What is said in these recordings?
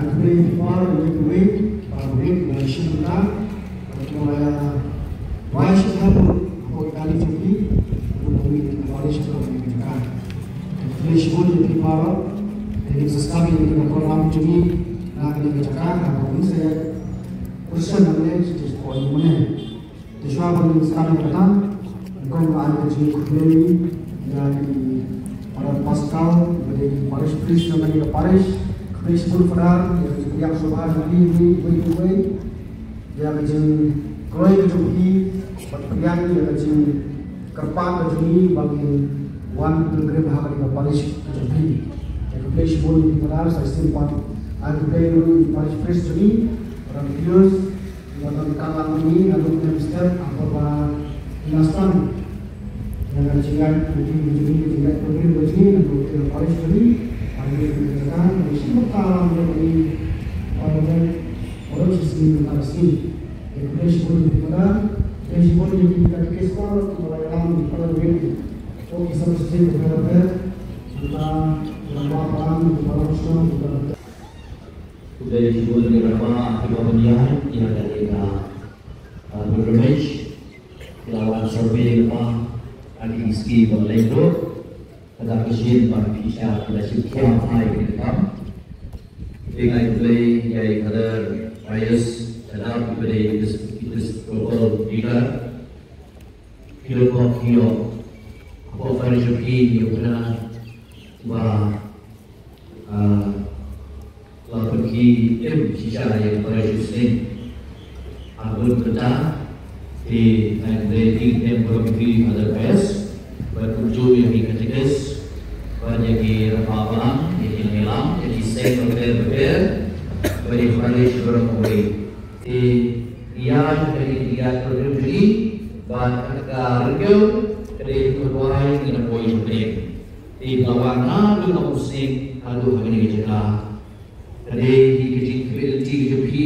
I pray for the way, the Shimona, why should happen for Kali Joki, the college of the Flesh wood, the power, and it's a study in the program to me, not in the Jakarta, but he said, person of names is for the money. The travel is coming to them, and come on the Jim para Pascal, the parish priest of the parish, Christopher Fadar, yang subhan ini way, yang kecil kroy kecuali, perpian yang kecil kerpan kecuali bagi wan pilgrim hak di parish kecuali, yang Christopher Fadar saya simpan, aku pilih parish priest kecuali, orang Pius, orang kalang ini, aku minister, apa dinastan. Yang kecilkan begini untuk paling sekali kami mengerjakan dari semua menjadi orang sisi Palestin. Yang prinsipal daripada prinsipal yang kita kisah melayan pada begini. Oh kisah sisi berbeda kita berapa Muslim kita. Dari sebuah beberapa kemudian yang dari berbagai lawan survei Adi ski berlebur, ada kesin pada kisah pada sekian hari kita. Dengan play yang ada bias dalam pada this global leader, kilo apa variasi yang pernah pergi kisah yang variasi aku berkata. Di rating yang berlebih ada best, bertujuh yang diketikis, banyak rapabang, yang melam, yang diseng berbeda, beri khalis berkawin. Dia dari tiga program ini, banyak kerja dari kedua yang poin penting. Di lawangan dengan musik, aduh ini kita. Dari di kejupi,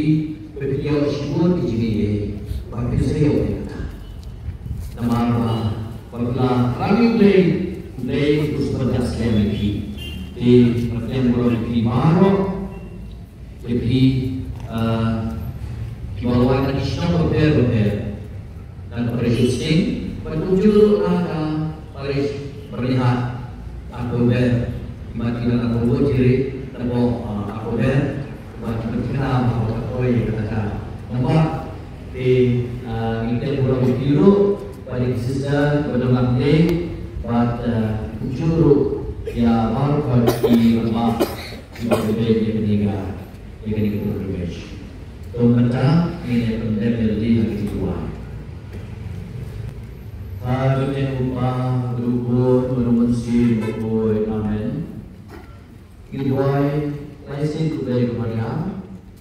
berpikir semua di sini. Bagi saya nama apabila kami play terus berdas lagi di pertandingan bola di Maro di kibalawan nasional berbeda dan presiden bertujuh ada Paris berlihat aku makin aku berdiri tembok aku makin berkenal aku kata nampak di kita boleh biru pada kisah pada makna pada juru ya baru di rumah di berbeda meninggal yang kita berbeda. Kemudian ini penting menjadi hari kedua. Hari kedua berubah merumuskan berubah amen. Kedua lain kembali kepada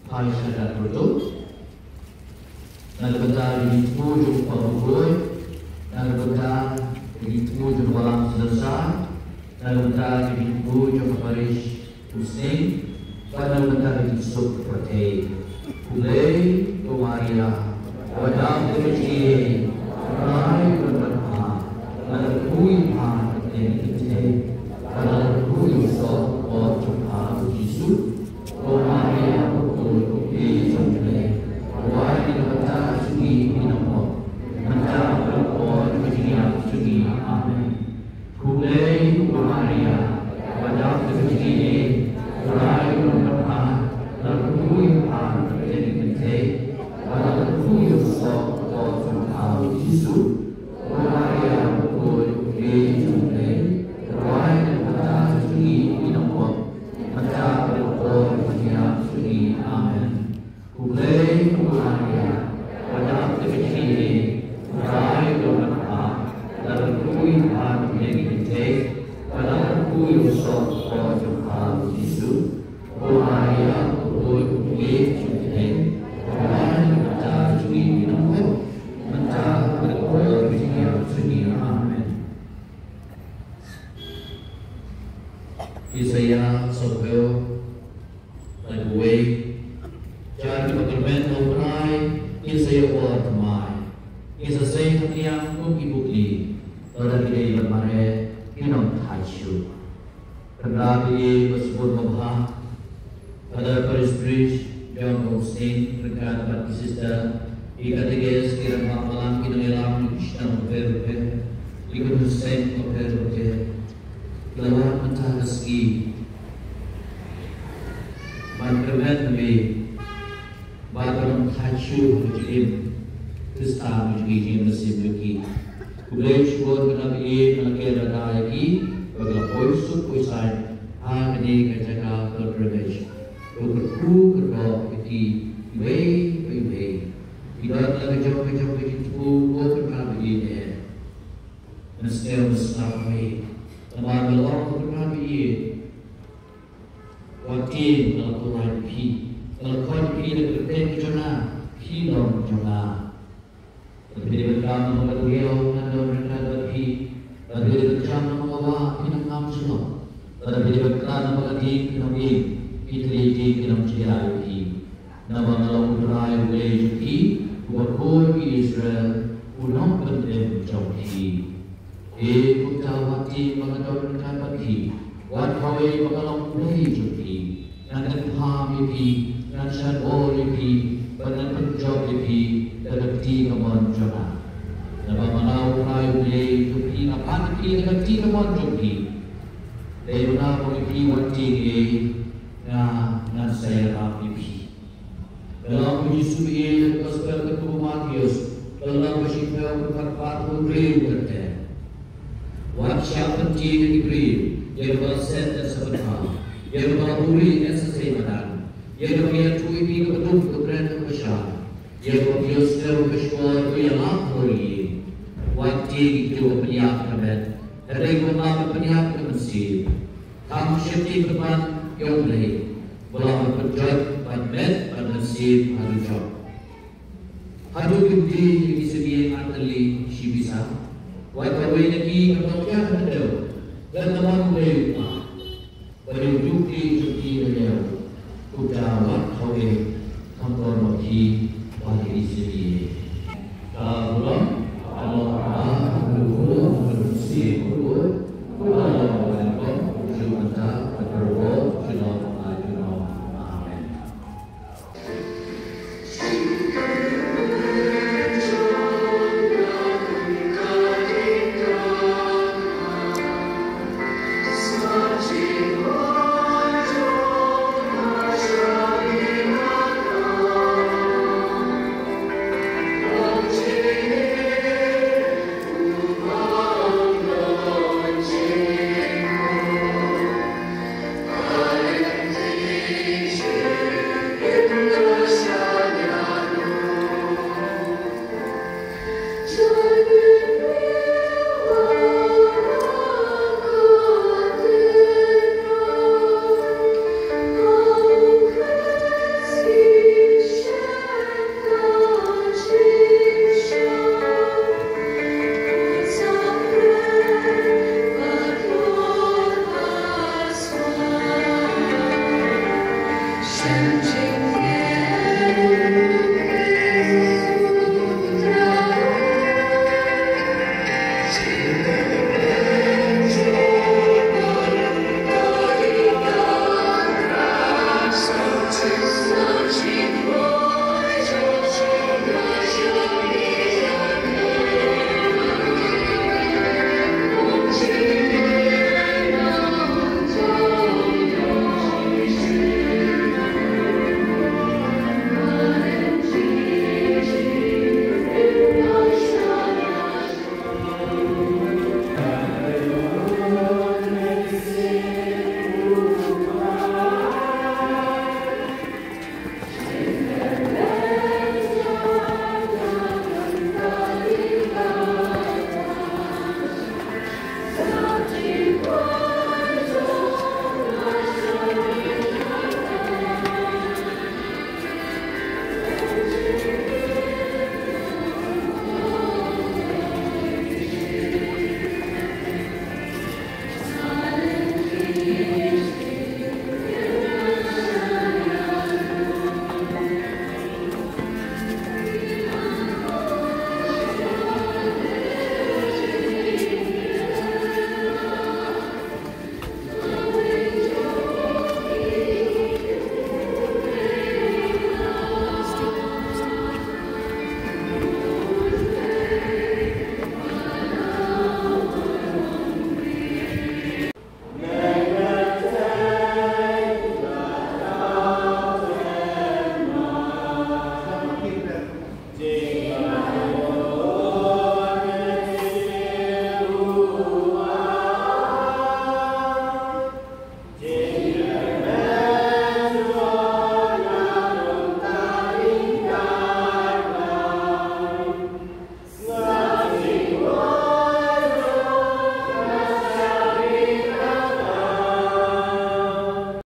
hari sadar betul. Nagpunta dito yung pagbubuhay, nagpunta dito yung walang sinasa, nagpunta dito yung Paris Hussein, nagpunta dito sa Pratay. Kulay, Tumaria, wadang Tumaria, Rai Berberha, nagpuy pa at Tentite, nagpuy sa Otsuka Jisu, Tumaria, Tumaria, Tumaria, Wahai kita sungi minum, mencap berpon kejadian sungi amin. Kulai Maria, pada kejadian Rai berapa, lalu yang terjadi penting, lalu yang sok tentang Yesus. Maria berpon kejadian Rai pada sungi minum, mencap berpon kejadian sungi amin. Kulai Maria, pada kecil, rai berapa, lalu yang menjadi pada sok tentang Yesus. Maria berpun kejadian, rai pada sungi minum, mencap berpun kejadian sungi amin. Isaiah Sobel, lagu Jadi berbentuk rai, Isaiah Allah temai. Isaiah yang bukti-bukti, pada dia bermare, minum hasil. Kendali tersebut membahas Pada Paris Bridge, John Goldstein, berkat bagi sister, ikateges kira malam kita ngelam Krishna berber, ikut Hussein berber, lawan mentah rezeki, berber me, baru hancur berjim, Krista berjim nasib lagi, kubelai syukur kenabi melakir lagi, bagaimana poisuk poisai, agni kerja berberbeza. Berku kerja itu way. Tidak lagi jauh itu kerja begini. Mesti besar way. Teman belum kerja begini. Waktu melakukan pi, melakukan pi dengan kerja pi dalam kerja. Tapi berkam melakukan pi, tapi berkam membawa pinang semua. Tapi berkam melakukan pi. Itri dalam sejarah ini, nama malam berai oleh ini, buat Israel, ulang penting jauh ini. Kutawati mengador kata ini, buat kau mengalam oleh ini, nanti paham ini, nanti sador ini, benar penjauh ini, terkati keman jana. Nama malam berai oleh ini, apa ini terkati keman jauh ini. Lepas ini waktu ini. Nah saya rapi. Dalam Yesus ini gospel ketemu Matius, dalam bersyukur berkat beri berkat. Wajah penting diberi, yang berset dan sebentar, yang berburi dan sesemangan, yang berbiar tuipi kebetul keberan besar, yang berbiar sedang bersyukur yang lampori. Wajah itu penyiap keberan, ada yang mengambil penyiap kemesir. Kamu syukur keberan yang boleh. Belah berjat pada nasib harujob. Hadu gede di segi atali si bisa. Wajah lagi kalau kita ada dan teman boleh